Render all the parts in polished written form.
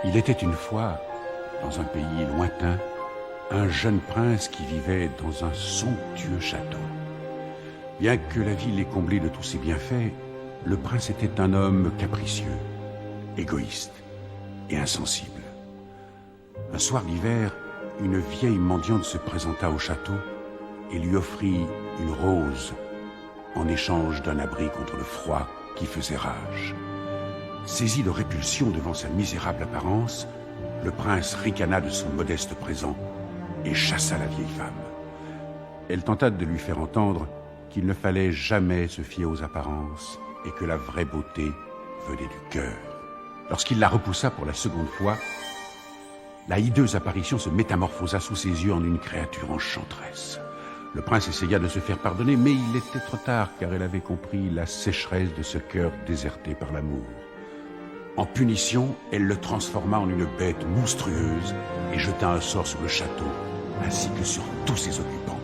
Il était une fois, dans un pays lointain, un jeune prince qui vivait dans un somptueux château. Bien que la ville ait comblé de tous ses bienfaits, le prince était un homme capricieux, égoïste et insensible. Un soir d'hiver, une vieille mendiante se présenta au château et lui offrit une rose en échange d'un abri contre le froid qui faisait rage. Saisi de répulsion devant sa misérable apparence, le prince ricana de son modeste présent et chassa la vieille femme. Elle tenta de lui faire entendre qu'il ne fallait jamais se fier aux apparences et que la vraie beauté venait du cœur. Lorsqu'il la repoussa pour la seconde fois, la hideuse apparition se métamorphosa sous ses yeux en une créature enchanteresse. Le prince essaya de se faire pardonner, mais il était trop tard, car elle avait compris la sécheresse de ce cœur déserté par l'amour. En punition, elle le transforma en une bête monstrueuse et jeta un sort sur le château, ainsi que sur tous ses occupants.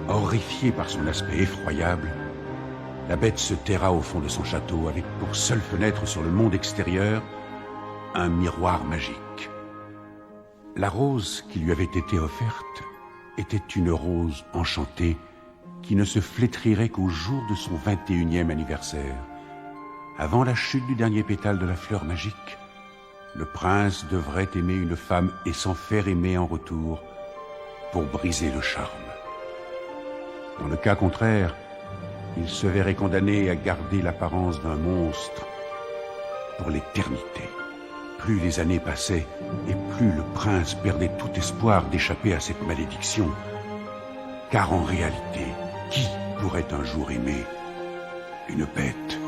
Horrifiée par son aspect effroyable, la bête se terra au fond de son château avec pour seule fenêtre sur le monde extérieur un miroir magique. La rose qui lui avait été offerte était une rose enchantée qui ne se flétrirait qu'au jour de son 21e anniversaire. Avant la chute du dernier pétale de la fleur magique, le prince devrait aimer une femme et s'en faire aimer en retour pour briser le charme. Dans le cas contraire, il se verrait condamné à garder l'apparence d'un monstre pour l'éternité. Plus les années passaient et plus le prince perdait tout espoir d'échapper à cette malédiction. Car en réalité, qui pourrait un jour aimer une bête ?